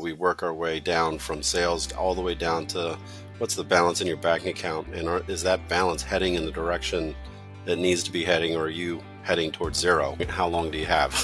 We work our way down from sales all the way down to what's the balance in your bank account, and is that balance heading in the direction it needs to be heading, or are you heading towards zero? How long do you have?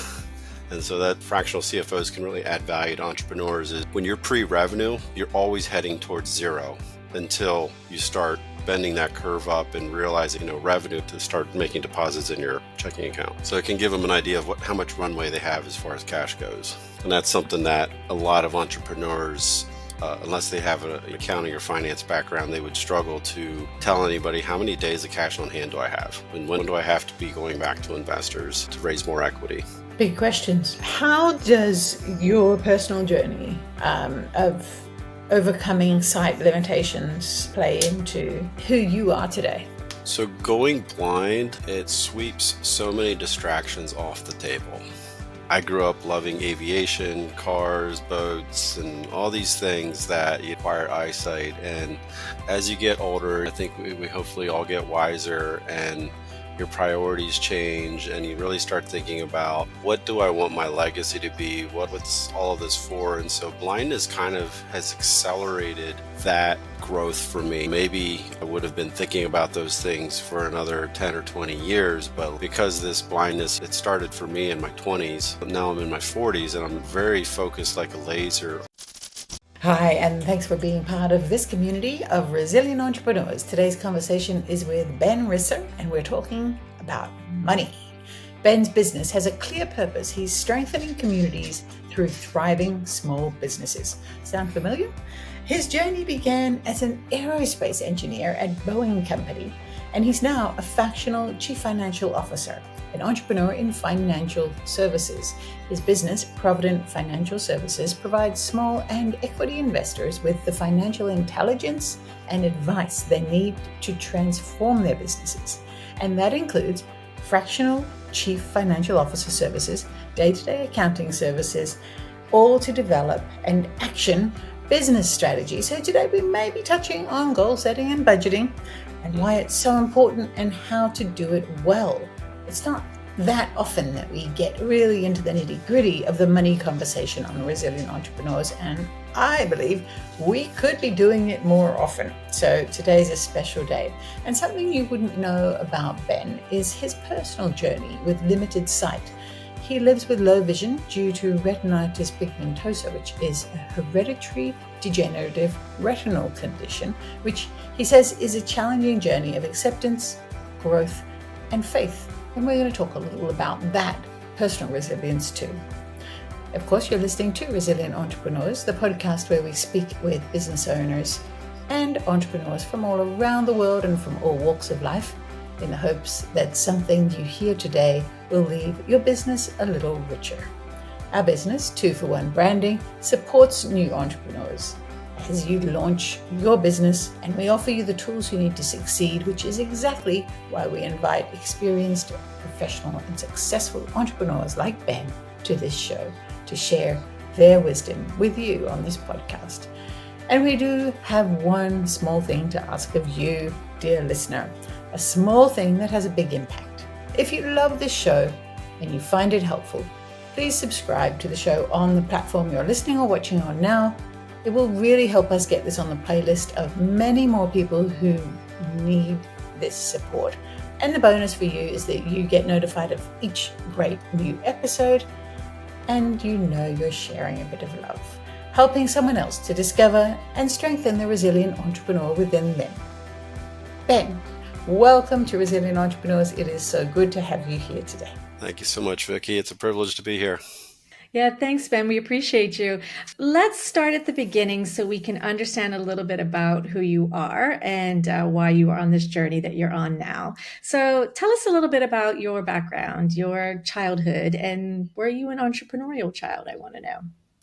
And so that fractional CFOs can really add value to entrepreneurs. Is when you're pre-revenue, you're always heading towards zero until you start bending that curve up and realizing, revenue to start making deposits in your checking account. So it can give them an idea of how much runway they have as far as cash goes. And that's something that a lot of entrepreneurs, unless they have an accounting or finance background, they would struggle to tell anybody how many days of cash on hand do I have, and when do I have to be going back to investors to raise more equity. Big questions. How does your personal journey of overcoming sight limitations play into who you are today? So going blind, it sweeps so many distractions off the table. I grew up loving aviation, cars, boats, and all these things that you acquire eyesight. And as you get older, I think we hopefully all get wiser, and your priorities change, and you really start thinking about, what do I want my legacy to be? What's all of this for? And so blindness kind of has accelerated that growth for me. Maybe I would have been thinking about those things for another 10 or 20 years, but because this blindness, it started for me in my 20s. Now I'm in my 40s, and I'm very focused like a laser. Hi, and thanks for being part of this community of resilient entrepreneurs. Today's conversation is with Ben Risser, and we're talking about money. Ben's business has a clear purpose. He's strengthening communities through thriving small businesses. Sound familiar? His journey began as an aerospace engineer at Boeing Company, and he's now a fractional chief financial officer, an entrepreneur in financial services. His business, Provident Financial Services, provides small and equity investors with the financial intelligence and advice they need to transform their businesses. And that includes fractional chief financial officer services, day-to-day accounting services, all to develop and action business strategy. So today we may be touching on goal setting and budgeting, and why it's so important and how to do it well. It's not that often that we get really into the nitty-gritty of the money conversation on Resilient Entrepreneurs, and I believe we could be doing it more often. So today's a special day. And something you wouldn't know about Ben is his personal journey with limited sight. He lives with low vision due to retinitis pigmentosa, which is a hereditary degenerative retinal condition, which he says is a challenging journey of acceptance, growth, and faith. And we're going to talk a little about that personal resilience too. Of course, you're listening to Resilient Entrepreneurs, the podcast where we speak with business owners and entrepreneurs from all around the world and from all walks of life, in the hopes that something you hear today will leave your business a little richer. Our business, 2-for-1 Branding, supports new entrepreneurs as you launch your business, and we offer you the tools you need to succeed, which is exactly why we invite experienced, professional, and successful entrepreneurs like Ben to this show to share their wisdom with you on this podcast. And we do have one small thing to ask of you, dear listener, a small thing that has a big impact. If you love this show and you find it helpful, please subscribe to the show on the platform you're listening or watching on now. It will really help us get this on the playlist of many more people who need this support. And the bonus for you is that you get notified of each great new episode, and you know you're sharing a bit of love, helping someone else to discover and strengthen the resilient entrepreneur within them. Ben, welcome to Resilient Entrepreneurs. It is so good to have you here today. Thank you so much, Vicki. It's a privilege to be here. Yeah, thanks, Ben. We appreciate you. Let's start at the beginning so we can understand a little bit about who you are and why you are on this journey that you're on now. So tell us a little bit about your background, your childhood, and were you an entrepreneurial child? I want to know.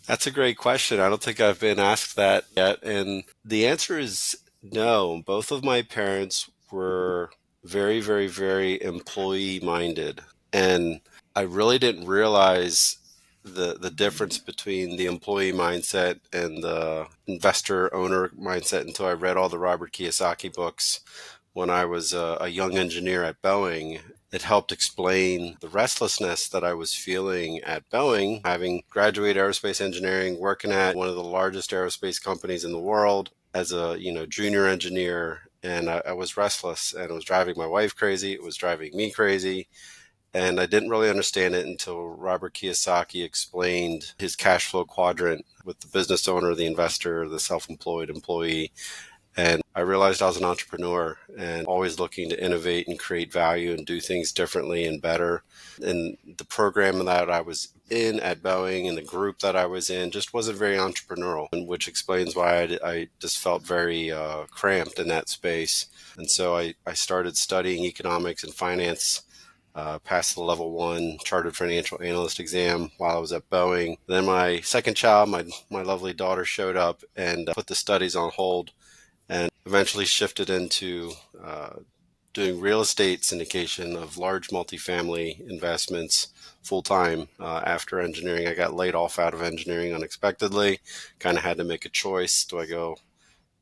That's a great question. I don't think I've been asked that yet. And the answer is no. Both of my parents were very, very, very employee minded. And I really didn't realize the difference between the employee mindset and the investor owner mindset until I read all the Robert Kiyosaki books when I was a young engineer at Boeing. It helped explain the restlessness that I was feeling at Boeing, having graduated aerospace engineering, working at one of the largest aerospace companies in the world as a junior engineer. And I was restless, and it was driving my wife crazy. It was driving me crazy. And I didn't really understand it until Robert Kiyosaki explained his cash flow quadrant with the business owner, the investor, the self-employed employee. And I realized I was an entrepreneur and always looking to innovate and create value and do things differently and better. And the program that I was in at Boeing and the group that I was in just wasn't very entrepreneurial, and which explains why I just felt very cramped in that space. And so I started studying economics and finance, passed the level 1 chartered financial analyst exam while I was at Boeing. Then my second child, my lovely daughter, showed up and put the studies on hold, and eventually shifted into doing real estate syndication of large multifamily investments full time. After engineering, I got laid off out of engineering unexpectedly. Kind of had to make a choice. Do I go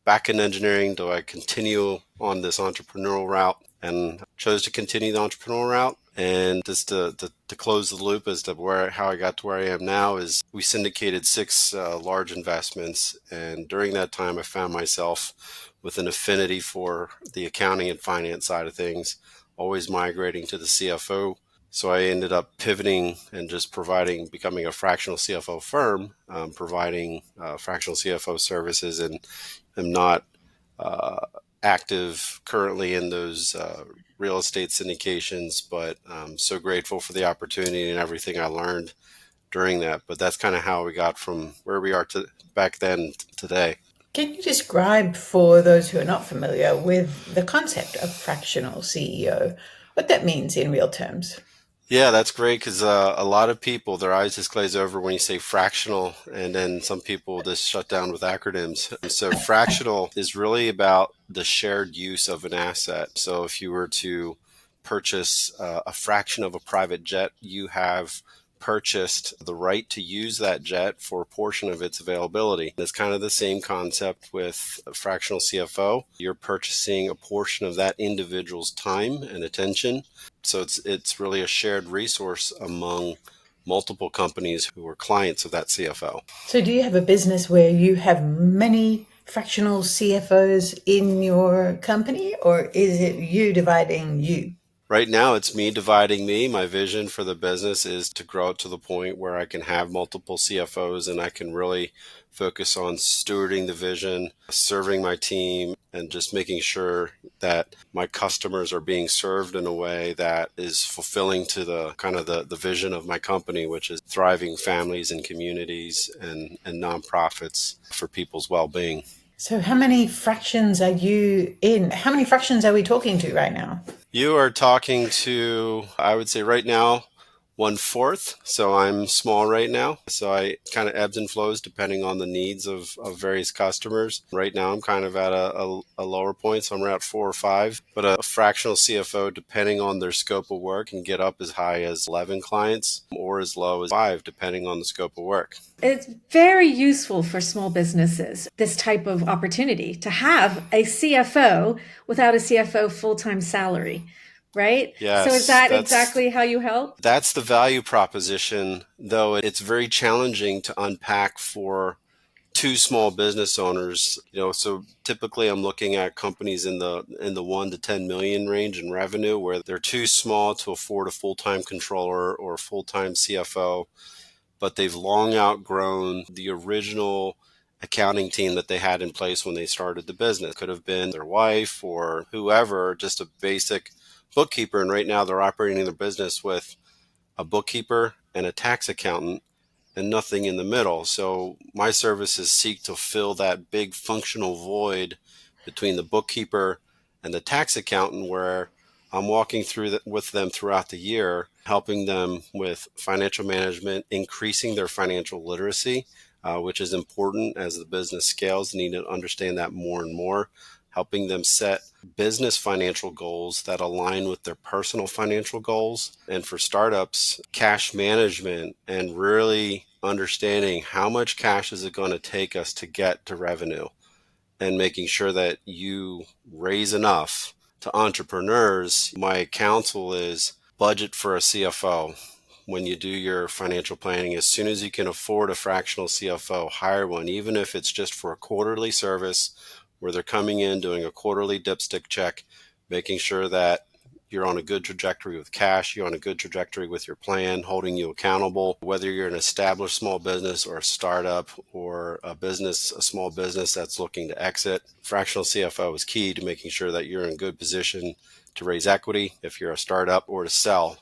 back in engineering? Do I continue on this entrepreneurial route? And chose to continue the entrepreneurial route. And just to close the loop as to how I got to where I am now is we syndicated 6 large investments. And during that time, I found myself with an affinity for the accounting and finance side of things, always migrating to the CFO. So I ended up pivoting and just becoming a fractional CFO firm, providing fractional CFO services, and am not active currently in those real estate syndications, but I'm so grateful for the opportunity and everything I learned during that. But that's kind of how we got from where we are to back then to today. Can you describe for those who are not familiar with the concept of fractional CEO, what that means in real terms? Yeah, that's great because a lot of people, their eyes just glaze over when you say fractional, and then some people just shut down with acronyms. And so, fractional is really about the shared use of an asset. So, if you were to purchase a fraction of a private jet, you have purchased the right to use that jet for a portion of its availability. It's kind of the same concept with a fractional CFO. You're purchasing a portion of that individual's time and attention, so it's really a shared resource among multiple companies who are clients of that CFO. So, do you have a business where you have many fractional CFOs in your company, or is it you dividing you? Right now, it's me dividing me. My vision for the business is to grow it to the point where I can have multiple CFOs and I can really focus on stewarding the vision, serving my team, and just making sure that my customers are being served in a way that is fulfilling to the kind of the vision of my company, which is thriving families and communities and nonprofits for people's well-being. So, how many fractions are you in? How many fractions are we talking to right now? You are talking to, I would say right now, 1/4. So I'm small right now. So I kind of ebbs and flows depending on the needs of various customers. Right now, I'm kind of at a lower point. So I'm around 4 or 5. But a fractional CFO, depending on their scope of work, can get up as high as 11 clients or as low as 5, depending on the scope of work. It's very useful for small businesses, this type of opportunity to have a CFO without a CFO full-time salary, right? So is Yes, that exactly how you help? that's the value proposition, though it's very challenging to unpack for two small business owners. So typically I'm looking at companies in the 1 to 10 million range in revenue, where they're too small to afford a full-time controller or a full-time CFO, but they've long outgrown the original accounting team that they had in place when they started the business. Could have been their wife or whoever, just a basic bookkeeper. And right now they're operating their business with a bookkeeper and a tax accountant and nothing in the middle. So my services seek to fill that big functional void between the bookkeeper and the tax accountant, where I'm walking through with them throughout the year, helping them with financial management, increasing their financial literacy, which is important as the business scales. They need to understand that more and more, helping them set business financial goals that align with their personal financial goals. And for startups, cash management and really understanding how much cash is it going to take us to get to revenue, and making sure that you raise enough to entrepreneurs, my counsel is budget for a CFO. When you do your financial planning, as soon as you can afford a fractional CFO, hire one, even if it's just for a quarterly service where they're coming in, doing a quarterly dipstick check, making sure that you're on a good trajectory with cash, you're on a good trajectory with your plan, holding you accountable, whether you're an established small business or a startup or a small business that's looking to exit. Fractional CFO is key to making sure that you're in good position to raise equity if you're a startup or to sell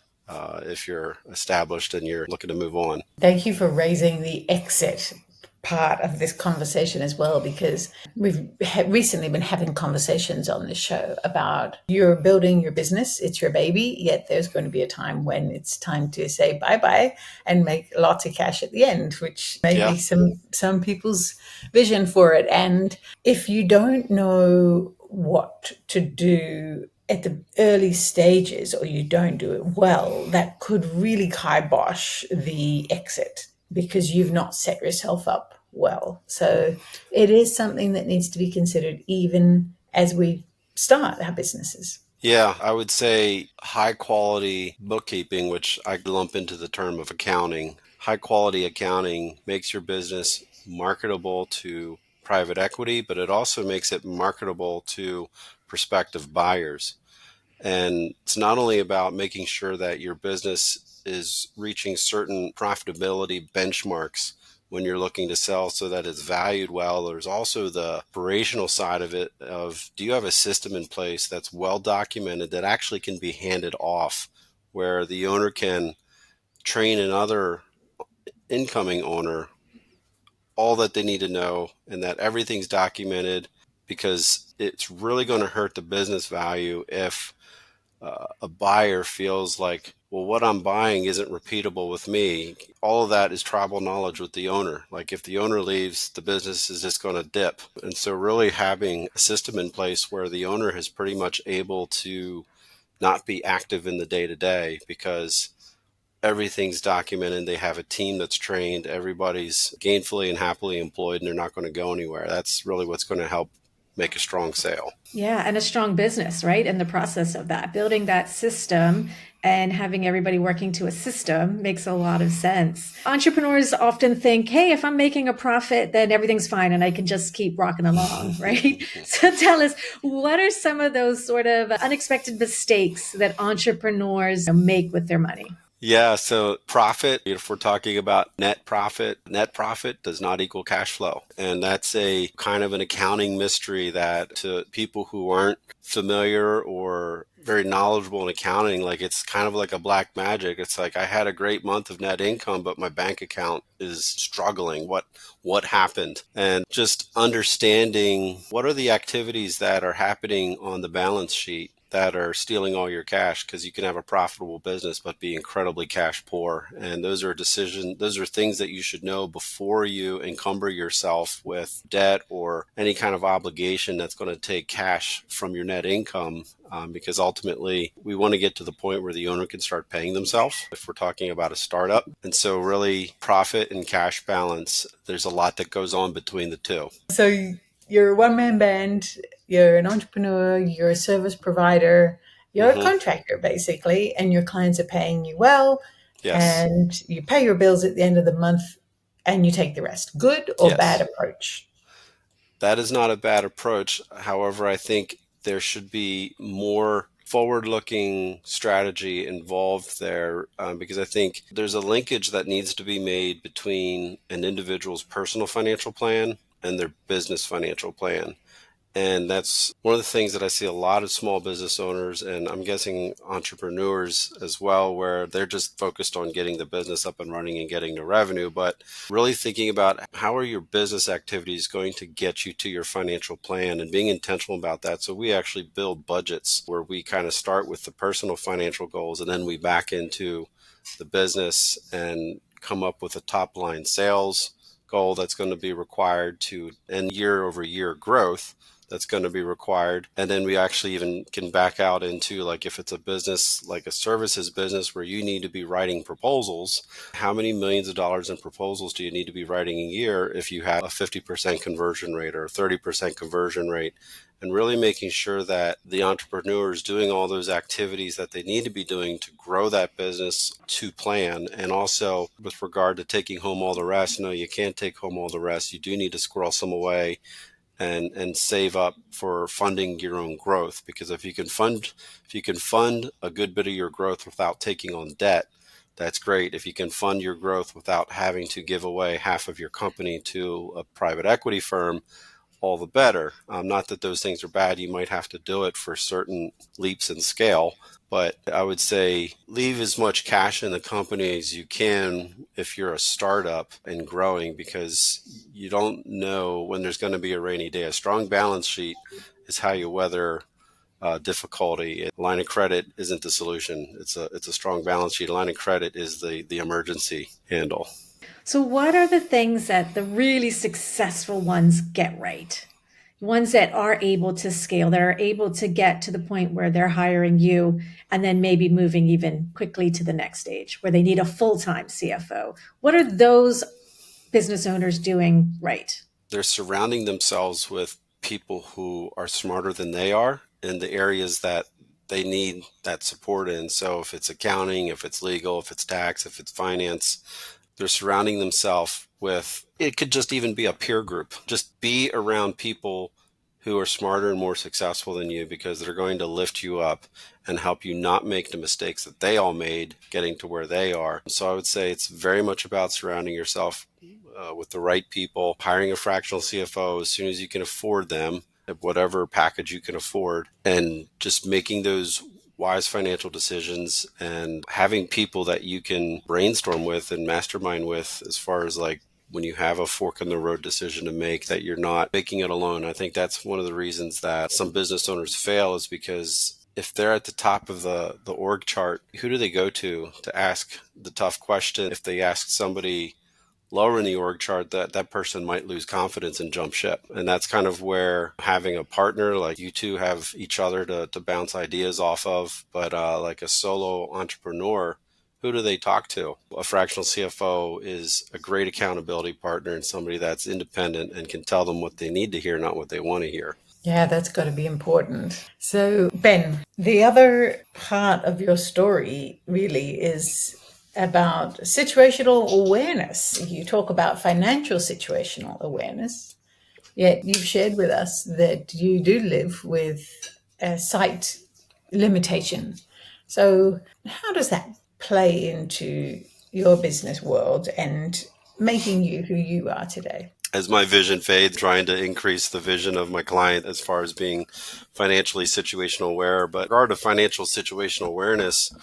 if you're established and you're looking to move on. Thank you for raising the exit part of this conversation as well, because we've recently been having conversations on this show about you're building your business, it's your baby, yet there's going to be a time when it's time to say bye-bye and make lots of cash at the end, which may Yeah. be some people's vision for it. And if you don't know what to do at the early stages, or you don't do it well, that could really kibosh the exit because you've not set yourself up well. So it is something that needs to be considered even as we start our businesses. Yeah, I would say high quality bookkeeping, which I lump into the term of accounting. High quality accounting makes your business marketable to private equity, but it also makes it marketable to prospective buyers. And it's not only about making sure that your business is reaching certain profitability benchmarks when you're looking to sell so that it's valued well. There's also the operational side of it of, do you have a system in place that's well documented that actually can be handed off, where the owner can train another incoming owner all that they need to know and that everything's documented, because it's really going to hurt the business value if a buyer feels like, well, what I'm buying isn't repeatable with me. All of that is tribal knowledge with the owner. Like if the owner leaves, the business is just going to dip. And so really having a system in place where the owner is pretty much able to not be active in the day to day because everything's documented. They have a team that's trained. Everybody's gainfully and happily employed and they're not going to go anywhere. That's really what's going to help make a strong sale. Yeah, and a strong business, right? In the process of that, building that system and having everybody working to a system makes a lot of sense. Entrepreneurs often think, hey, if I'm making a profit, then everything's fine and I can just keep rocking along, right? So tell us, what are some of those sort of unexpected mistakes that entrepreneurs make with their money? Yeah, so profit, if we're talking about net profit does not equal cash flow. And that's a kind of an accounting mystery that to people who aren't familiar or very knowledgeable in accounting, like it's kind of like a black magic. It's like I had a great month of net income, but my bank account is struggling. What happened? And just understanding what are the activities that are happening on the balance sheet that are stealing all your cash, because you can have a profitable business but be incredibly cash poor. And those are things that you should know before you encumber yourself with debt or any kind of obligation that's going to take cash from your net income. Because ultimately we want to get to the point where the owner can start paying themselves if we're talking about a startup. And so really profit and cash balance, there's a lot that goes on between the two. So you're a one-man band, you're an entrepreneur, you're a service provider, you're a Hmm. contractor basically, and your clients are paying you well, Yes. and you pay your bills at the end of the month and you take the rest. Good or bad Yes. approach? That is not a bad approach. However, I think there should be more forward looking strategy involved there, because I think there's a linkage that needs to be made between an individual's personal financial plan and their business financial plan. And that's one of the things that I see a lot of small business owners, and I'm guessing entrepreneurs as well, where they're just focused on getting the business up and running and getting the revenue, but really thinking about how are your business activities going to get you to your financial plan and being intentional about that. So we actually build budgets where we kind of start with the personal financial goals and then we back into the business and come up with a top line sales goal that's going to be required to end year over year growth that's going to be required. And then we actually even can back out into, like, if it's a business, like a services business where you need to be writing proposals, how many millions of dollars in proposals do you need to be writing a year if you have a 50% conversion rate or a 30% conversion rate? And really making sure that the entrepreneur is doing all those activities that they need to be doing to grow that business to plan. And also with regard to taking home all the rest, no, you can't take home all the rest. You do need to squirrel some away and save up for funding your own growth. Because if you can fund a good bit of your growth without taking on debt, that's great. If you can fund your growth without having to give away half of your company to a private equity firm, all the better. Not that those things are bad. You might have to do it for certain leaps in scale, but I would say leave as much cash in the company as you can if you're a startup and growing, because you don't know when there's going to be a rainy day. A strong balance sheet is how you weather difficulty. A line of credit isn't the solution. It's a strong balance sheet. A line of credit is the emergency handle. So, what are the things that the really successful ones get right? Ones that are able to scale, that are able to get to the point where they're hiring you and then maybe moving even quickly to the next stage where they need a full-time CFO. What are those business owners doing right? They're surrounding themselves with people who are smarter than they are in the areas that they need that support in. So if it's accounting, if it's legal, if it's tax, if it's finance, they're surrounding themselves with, it could just even be a peer group. Just be around people who are smarter and more successful than you, because they're going to lift you up and help you not make the mistakes that they all made getting to where they are. So I would say it's very much about surrounding yourself with the right people, hiring a fractional CFO as soon as you can afford them, at whatever package you can afford, and just making those wise financial decisions and having people that you can brainstorm with and mastermind with, as far as like when you have a fork in the road decision to make, that you're not making it alone. I think that's one of the reasons that some business owners fail, is because if they're at the top of the org chart, who do they go to ask the tough question? If they ask somebody lower in the org chart, that person might lose confidence and jump ship. And that's kind of where having a partner, like you two have each other to bounce ideas off of. But like a solo entrepreneur, who do they talk to? A fractional CFO is a great accountability partner and somebody that's independent and can tell them what they need to hear, not what they want to hear. Yeah, that's got to be important. So, Ben, the other part of your story really is about situational awareness. You talk about financial situational awareness, yet you've shared with us that you do live with a sight limitation. So, how does that play into your business world and making you who you are today? As my vision fades, trying to increase the vision of my client as far as being financially situational aware. But in regard to financial situational awareness,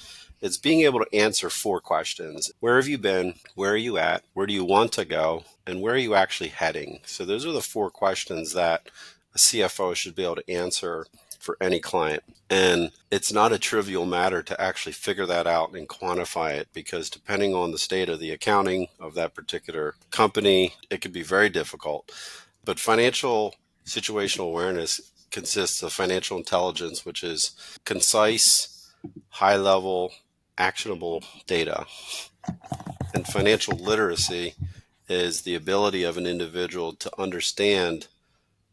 it's being able to answer 4 questions. Where have you been? Where are you at? Where do you want to go? And where are you actually heading? So those are the 4 questions that a CFO should be able to answer for any client. And it's not a trivial matter to actually figure that out and quantify it, because depending on the state of the accounting of that particular company, it could be very difficult. But financial situational awareness consists of financial intelligence, which is concise, high level, actionable data. And financial literacy is the ability of an individual to understand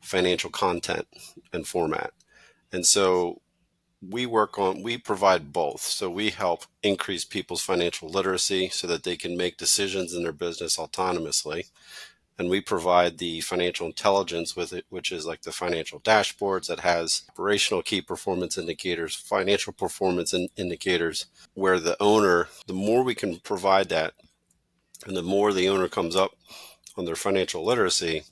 financial content and format. And so we provide both. So we help increase people's financial literacy so that they can make decisions in their business autonomously. And we provide the financial intelligence with it, which is like the financial dashboards that has operational key performance indicators, financial performance indicators, where the owner, the more we can provide that, and the more the owner comes up on their financial literacy,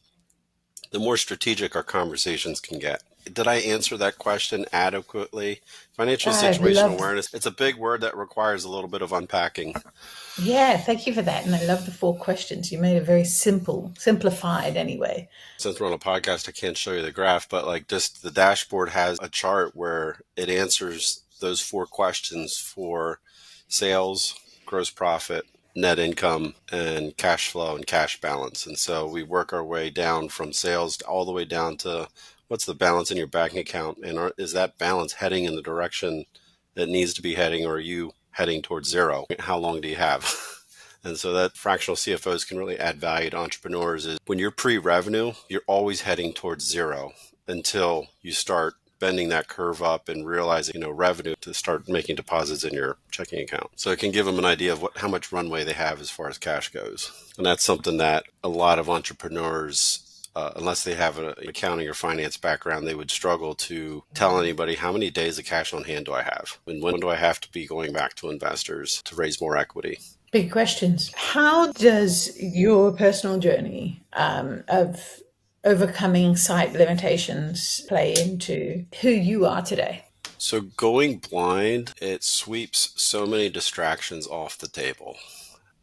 the more strategic our conversations can get. Did I answer that question adequately? Financial I situational love, awareness, it's a big word that requires a little bit of unpacking. yeah, thank you for that. And I love the 4 questions. You made it very simplified anyway. Since we're on a podcast, I can't show you the graph, but like just the dashboard has a chart where it answers those 4 questions for sales, gross profit, net income, and cash flow and cash balance. And so we work our way down from sales all the way down to what's the balance in your bank account, and is that balance heading in the direction it needs to be heading, or are you heading towards zero? How long do you have? And so that fractional CFOs can really add value to entrepreneurs is when you're pre-revenue, you're always heading towards zero until you start bending that curve up and realizing, revenue to start making deposits in your checking account. So it can give them an idea of how much runway they have as far as cash goes. And that's something that a lot of entrepreneurs, unless they have an accounting or finance background, they would struggle to tell anybody how many days of cash on hand do I have, and when do I have to be going back to investors to raise more equity. Big questions. How does your personal journey of overcoming sight limitations play into who you are today? So going blind, it sweeps so many distractions off the table.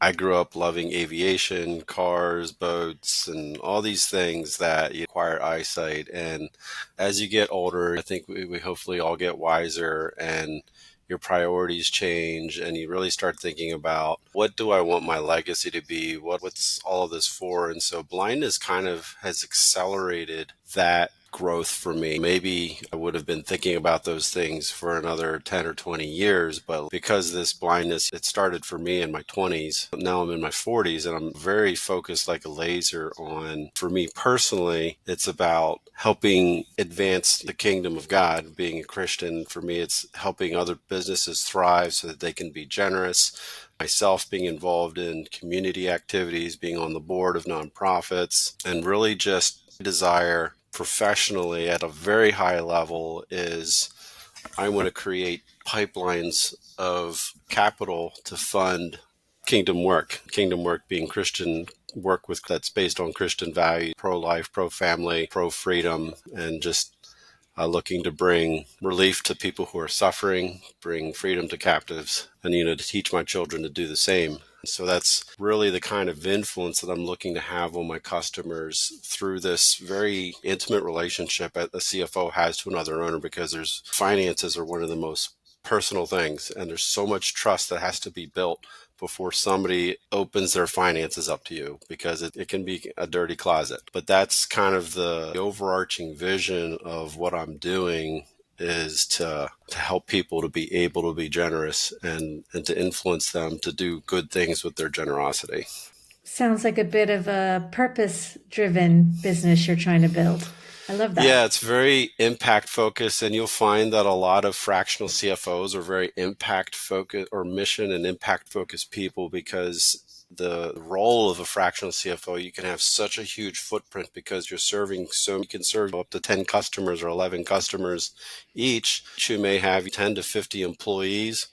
I grew up loving aviation, cars, boats, and all these things that you acquire eyesight. And as you get older, I think we hopefully all get wiser and your priorities change and you really start thinking about what do I want my legacy to be? What's all of this for? And so blindness kind of has accelerated that growth for me. Maybe I would have been thinking about those things for another 10 or 20 years, but because this blindness, it started for me in my 20s. Now I'm in my 40s and I'm very focused like a laser on, for me personally, it's about helping advance the kingdom of God. Being a Christian, for me, it's helping other businesses thrive so that they can be generous. Myself being involved in community activities, being on the board of nonprofits, and really just desire professionally at a very high level is I want to create pipelines of capital to fund kingdom work. Kingdom work being Christian work with that's based on Christian values, pro-life, pro-family, pro-freedom, and just looking to bring relief to people who are suffering, bring freedom to captives, and to teach my children to do the same. So that's really the kind of influence that I'm looking to have on my customers through this very intimate relationship that the CFO has to another owner, because finances are one of the most personal things, and there's so much trust that has to be built before somebody opens their finances up to you, because it can be a dirty closet. But that's kind of the overarching vision of what I'm doing, is to help people to be able to be generous and to influence them to do good things with their generosity. Sounds like a bit of a purpose-driven business you're trying to build. I love that. Yeah, it's very impact focused, and you'll find that a lot of fractional CFOs are very impact focused or mission and impact focused people, because the role of a fractional CFO, you can have such a huge footprint because you can serve up to 10 customers or 11 customers each. You may have 10 to 50 employees,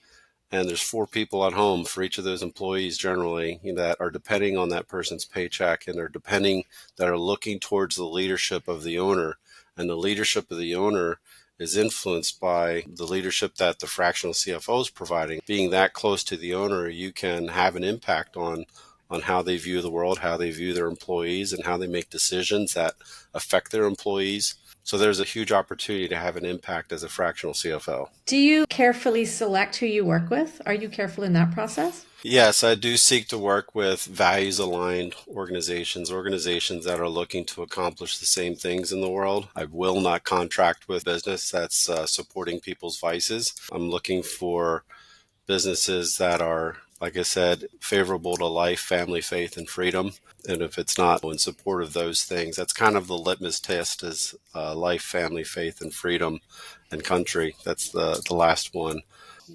and there's 4 people at home for each of those employees generally, that are depending on that person's paycheck, and that are looking towards the leadership of the owner. And the leadership of the owner is influenced by the leadership that the fractional CFO is providing. Being that close to the owner, you can have an impact on how they view the world, how they view their employees, and how they make decisions that affect their employees. So there's a huge opportunity to have an impact as a fractional CFO. Do you carefully select who you work with? Are you careful in that process? Yes, I do seek to work with values-aligned organizations that are looking to accomplish the same things in the world. I will not contract with business that's supporting people's vices. I'm looking for businesses that are, like I said, favorable to life, family, faith, and freedom. And if it's not in support of those things, that's kind of the litmus test, is life, family, faith, and freedom, and country. That's the last one.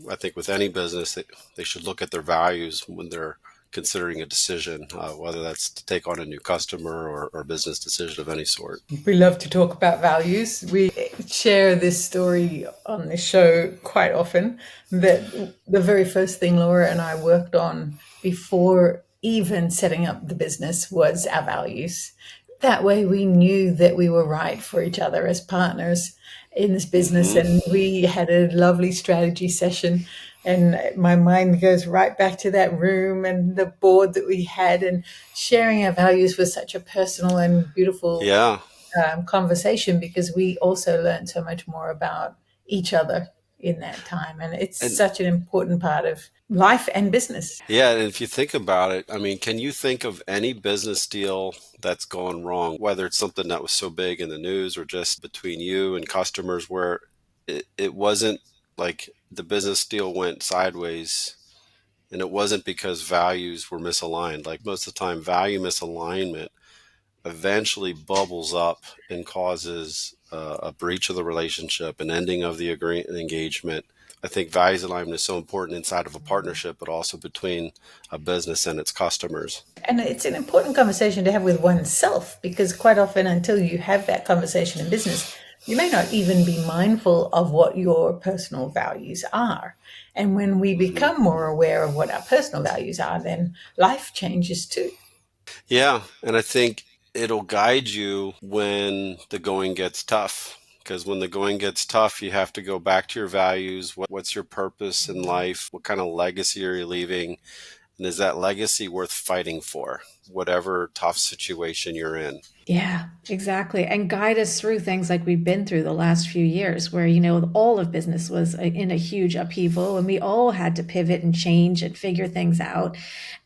I think with any business, they should look at their values when they're considering a decision, whether that's to take on a new customer or business decision of any sort. We love to talk about values. We share this story on this show quite often, that the very first thing Laura and I worked on before even setting up the business was our values. That way we knew that we were right for each other as partners in this business. And we had a lovely strategy session, and my mind goes right back to that room and the board that we had, and sharing our values was such a personal and beautiful Yeah. conversation, because we also learned so much more about each other in that time. And it's And such an important part of life and business. yeah, and if you think about it, I mean, can you think of any business deal that's gone wrong, whether it's something that was so big in the news or just between you and customers where it wasn't like the business deal went sideways and it wasn't because values were misaligned. Like most of the time, value misalignment eventually bubbles up and causes a breach of the relationship, an ending of the engagement. I think values alignment is so important inside of a partnership, but also between a business and its customers. And it's an important conversation to have with oneself, because quite often, until you have that conversation in business, you may not even be mindful of what your personal values are. And when we Hmm. become more aware of what our personal values are, then life changes too. Yeah, and I think it'll guide you when the going gets tough. Because when the going gets tough, you have to go back to your values. What's your purpose in life? What kind of legacy are you leaving? And is that legacy worth fighting for, whatever tough situation you're in? Yeah, exactly. And guide us through things like we've been through the last few years, where, all of business was in a huge upheaval and we all had to pivot and change and figure things out.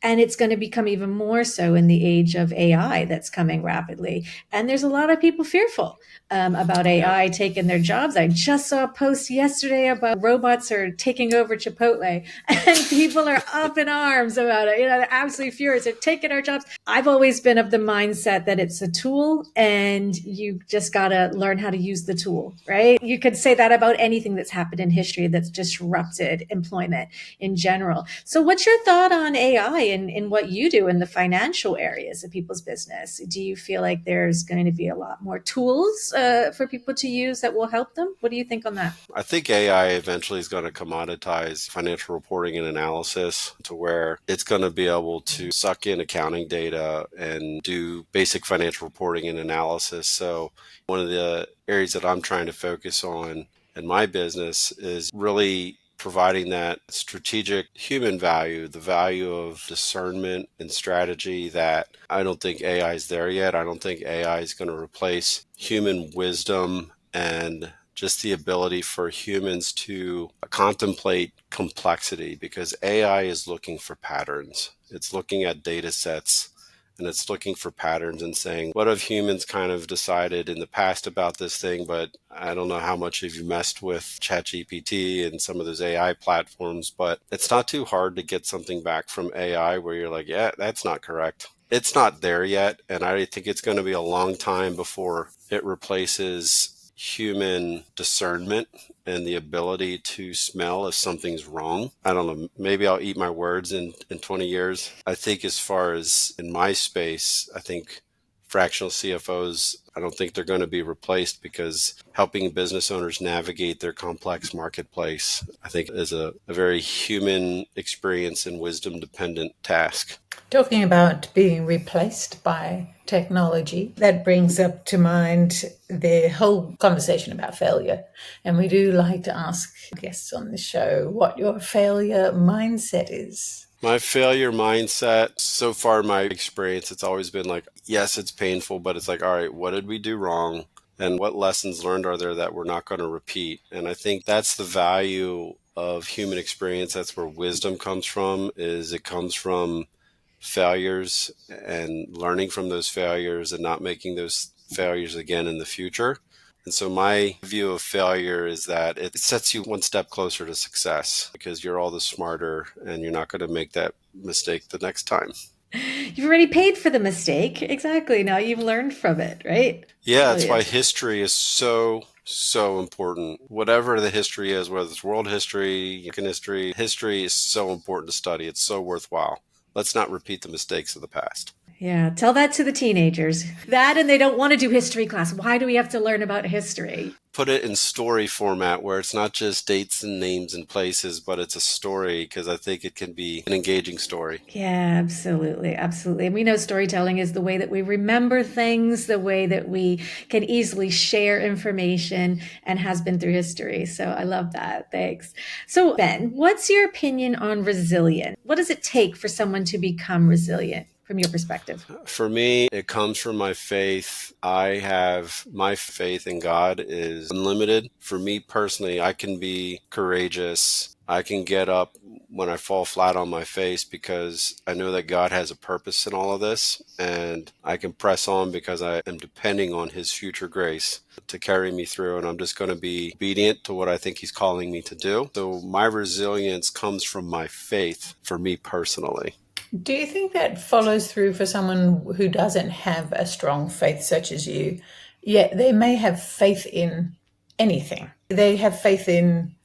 And it's going to become even more so in the age of AI that's coming rapidly. And there's a lot of people fearful about Yeah. AI taking their jobs. I just saw a post yesterday about robots are taking over Chipotle, and people are up in arms about it. They're absolutely furious. They're taking our jobs. I've always been of the mindset that it's a tool and you just got to learn how to use the tool, right? You could say that about anything that's happened in history that's disrupted employment in general. So, what's your thought on AI and in what you do in the financial areas of people's business? Do you feel like there's going to be a lot more tools for people to use that will help them? What do you think on that? I think AI eventually is going to commoditize financial reporting and analysis to where it's going to be able to suck in accounting data and do basic financial reporting and analysis. So, one of the areas that I'm trying to focus on in my business is really providing that strategic human value, the value of discernment and strategy that I don't think AI is there yet. I don't think AI is going to replace human wisdom and just the ability for humans to contemplate complexity, because AI is looking for patterns. It's looking at data sets and it's looking for patterns and saying, what have humans kind of decided in the past about this thing? But I don't know how much have you messed with ChatGPT and some of those AI platforms, but it's not too hard to get something back from AI where you're like, yeah, that's not correct. It's not there yet. And I think it's going to be a long time before it replaces human discernment and the ability to smell if something's wrong. I don't know, maybe I'll eat my words in 20 years. I think as far as in my space, I think fractional CFOs, I don't think they're going to be replaced, because helping business owners navigate their complex marketplace, I think, is a very human experience and wisdom dependent task. Talking about being replaced by technology, that brings up to mind the whole conversation about failure. And we do like to ask guests on the show what your failure mindset is. My failure mindset, so far in my experience, it's always been like, yes, it's painful, but it's like, all right, what did we do wrong? And what lessons learned are there that we're not going to repeat? And I think that's the value of human experience. That's where wisdom comes from, is it comes from failures and learning from those failures and not making those failures again in the future. And so my view of failure is that it sets you one step closer to success, because you're all the smarter and you're not going to make that mistake the next time. You've already paid for the mistake. Exactly. Now you've learned from it, right? Yeah, that's why Brilliant. history is so important. Whatever the history is, whether it's world history, American history, history is so important to study. It's so worthwhile. Let's not repeat the mistakes of the past. Yeah, tell that to the teenagers. That and they don't want to do history class. Why do we have to learn about history? Put it in story format where it's not just dates and names and places, but it's a story, because I think it can be an engaging story. Yeah, absolutely. Absolutely. And we know storytelling is the way that we remember things, the way that we can easily share information and has been through history. So I love that. Thanks. So, Ben, what's your opinion on resilience? What does it take for someone to become resilient? from your perspective? For me, it comes from my faith. I have my faith in God is unlimited. For me personally, I can be courageous. I can get up when I fall flat on my face because I know that God has a purpose in all of this, and I can press on because I am depending on His future grace to carry me through, and I'm just going to be obedient to what I think He's calling me to do. So my resilience comes from my faith for me personally. Do you think that follows through for someone who doesn't have a strong faith such as you? Yet they may have faith in anything. They have faith in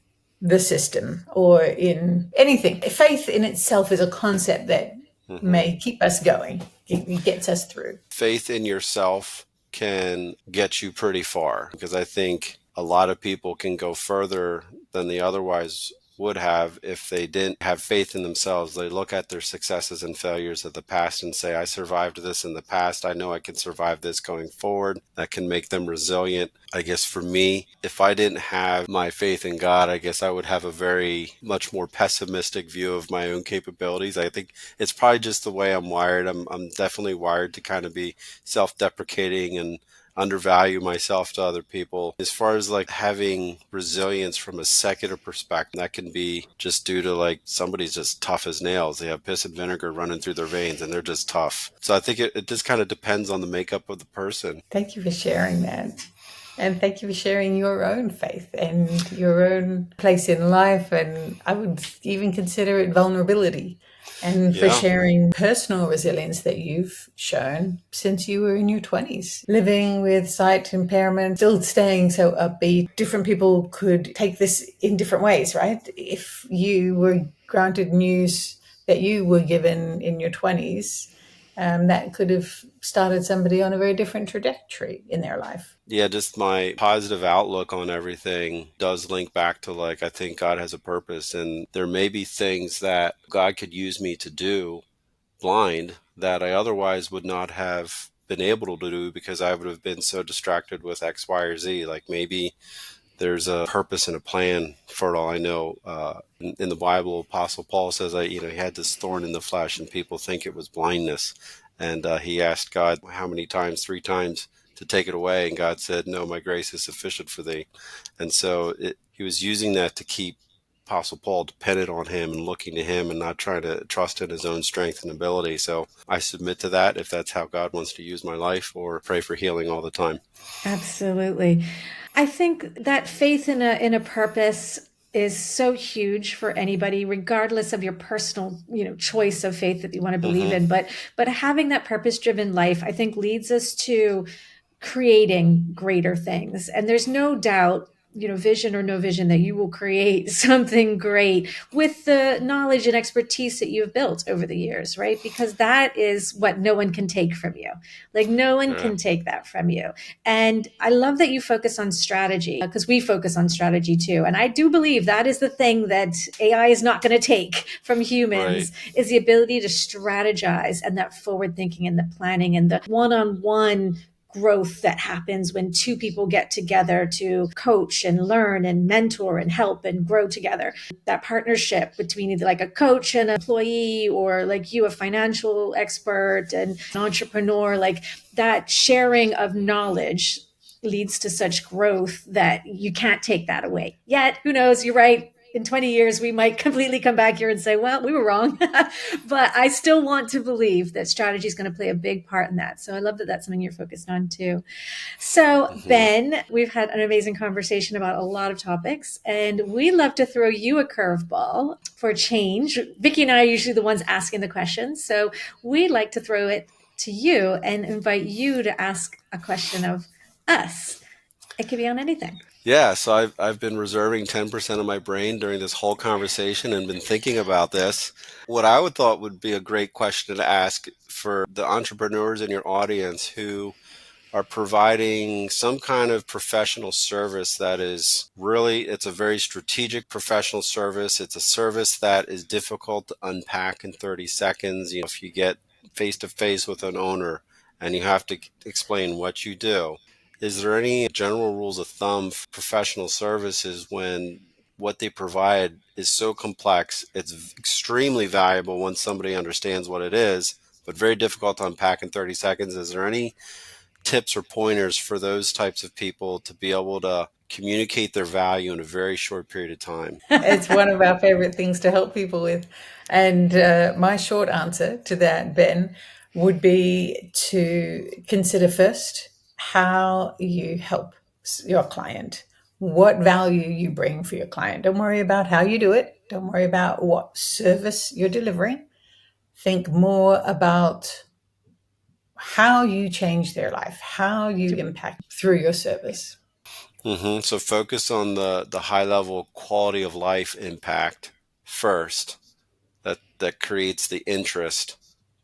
the system or in anything. Faith in itself is a concept that Mhm. may keep us going. It gets us through. Faith in yourself can get you pretty far because I think a lot of people can go further than they otherwise would have if they didn't have faith in themselves. They look at their successes and failures of the past and say, I survived this in the past. I know I can survive this going forward. That can make them resilient. I guess for me, if I didn't have my faith in God, I guess I would have a very much more pessimistic view of my own capabilities. I think it's probably just the way I'm wired. I'm definitely wired to kind of be self-deprecating and undervalue myself to other people. As far as like having resilience from a secular perspective, that can be just due to like somebody's just tough as nails. They have piss and vinegar running through their veins and they're just tough. So I think it just kind of depends on the makeup of the person. Thank you for sharing that. And thank you for sharing your own faith and your own place in life. And I would even consider it vulnerability. And for Yeah. sharing personal resilience that you've shown since you were in your 20s, living with sight impairment, still staying so upbeat. Different people could take this in different ways, right? If you were granted news that you were given in your 20s, that could have started somebody on a very different trajectory in their life. Yeah, just my positive outlook on everything does link back to like, I think God has a purpose and there may be things that God could use me to do blind that I otherwise would not have been able to do because I would have been so distracted with X, Y, or Z. Like maybe there's a purpose and a plan for all I know. In the Bible, Apostle Paul says, he had this thorn in the flesh, and people think it was blindness. And he asked God how many times, 3 times, to take it away. And God said, no, my grace is sufficient for thee. And so he was using that to keep Apostle Paul dependent on him and looking to him and not trying to trust in his own strength and ability. So I submit to that if that's how God wants to use my life, or pray for healing all the time. Absolutely. I think that faith in a purpose is so huge for anybody, regardless of your personal, choice of faith that you want to believe Hmm. in. But having that purpose-driven life, I think, leads us to creating greater things. And there's no doubt, vision or no vision, that you will create something great with the knowledge and expertise that you've built over the years, right? Because that is what no one can take from you. Like no one Yeah. can take that from you. And I love that you focus on strategy, because we focus on strategy too. And I do believe that is the thing that AI is not going to take from Right. humans, is the ability to strategize and that forward thinking and the planning and the one-on-one growth that happens when two people get together to coach and learn and mentor and help and grow together. That partnership between either like a coach and an employee, or like you, a financial expert and an entrepreneur, like that sharing of knowledge leads to such growth that you can't take that away. Yet, who knows, you're right. In 20 years, we might completely come back here and say, well, we were wrong. But I still want to believe that strategy is going to play a big part in that. So I love that that's something you're focused on too. So, Hmm. Ben, we've had an amazing conversation about a lot of topics, and we love to throw you a curveball for a change. Vicky and I are usually the ones asking the questions. So we like to throw it to you and invite you to ask a question of us. It could be on anything. Yeah, so I've been reserving 10% of my brain during this whole conversation and been thinking about this. What I would thought would be a great question to ask for the entrepreneurs in your audience who are providing some kind of professional service that is really, it's a very strategic professional service. It's a service that is difficult to unpack in 30 seconds. If you get face to face with an owner and you have to explain what you do, is there any general rules of thumb for professional services when what they provide is so complex? It's extremely valuable once somebody understands what it is, but very difficult to unpack in 30 seconds. Is there any tips or pointers for those types of people to be able to communicate their value in a very short period of time? It's one of our favorite things to help people with. And my short answer to that, Ben, would be to consider first how you help your client, what value you bring for your client. Don't worry about how you do it. Don't worry about what service you're delivering. Think more about how you change their life, how you impact through your service. So focus on the high level quality of life impact first. That creates the interest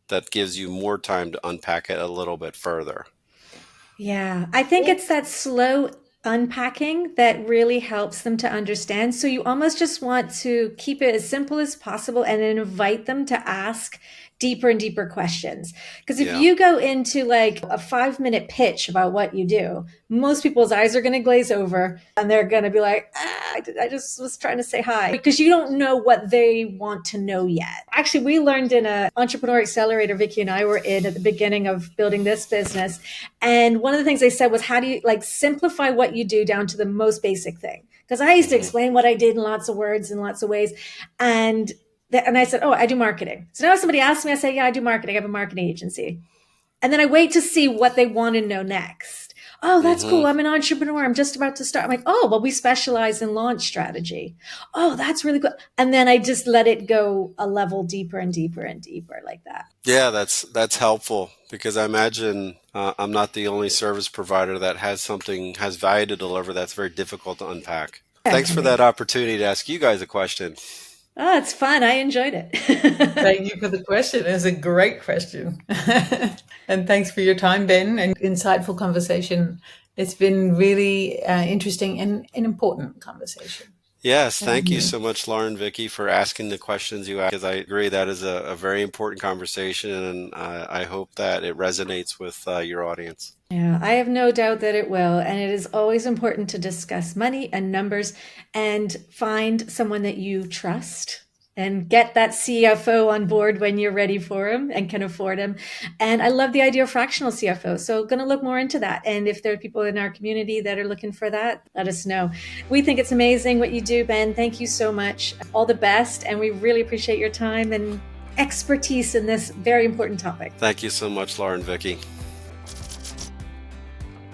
that gives you more time to unpack it a little bit further. Yeah, I think it's that slow unpacking that really helps them to understand. So you almost just want to keep it as simple as possible and then invite them to ask deeper and deeper questions. Because if Yeah. you go into like a 5-minute pitch about what you do, most people's eyes are going to glaze over and they're going to be like, I just was trying to say hi, because you don't know what they want to know yet. Actually, we learned in an entrepreneur accelerator, Vicky and I were in at the beginning of building this business. And one of the things they said was, how do you like simplify what you do down to the most basic thing? Because I used to explain what I did in lots of words in lots of ways. And I said, oh, I do marketing. So now if somebody asks me, I say, yeah, I do marketing. I have a marketing agency. And then I wait to see what they want to know next. Oh, that's cool. I'm an entrepreneur. I'm just about to start. I'm like, oh, well, we specialize in launch strategy. Oh, that's really good. And then I just let it go a level deeper and deeper and deeper like that. Yeah, that's helpful, because I imagine I'm not the only service provider that has value to deliver that's very difficult to unpack. Thanks for that opportunity to ask you guys a question. Oh, it's fun. I enjoyed it. Thank you for the question. It's a great question. And thanks for your time, Ben, and insightful conversation. It's been really interesting and an important conversation. Yes, thank you so much, Lauren, Vicky, for asking the questions you asked, because I agree that is a very important conversation, and I hope that it resonates with your audience. Yeah, I have no doubt that it will. And it is always important to discuss money and numbers and find someone that you trust and get that CFO on board when you're ready for him and can afford him. And I love the idea of fractional CFO. So going to look more into that. And if there are people in our community that are looking for that, let us know. We think it's amazing what you do, Ben. Thank you so much. All the best. And we really appreciate your time and expertise in this very important topic. Thank you so much, Lauren, Vicky.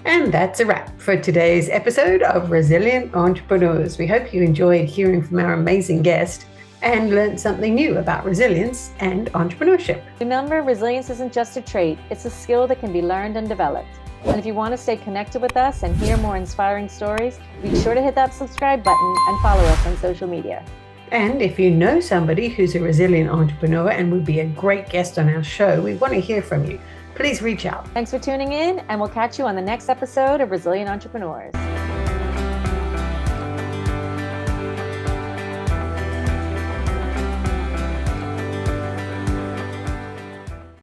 And that's a wrap for today's episode of Resilient Entrepreneurs. We hope you enjoyed hearing from our amazing guest and learned something new about resilience and entrepreneurship. Remember, resilience isn't just a trait, it's a skill that can be learned and developed. And if you want to stay connected with us and hear more inspiring stories, be sure to hit that subscribe button and follow us on social media. And if you know somebody who's a resilient entrepreneur and would be a great guest on our show, we want to hear from you. Please reach out. Thanks for tuning in, and we'll catch you on the next episode of Resilient Entrepreneurs.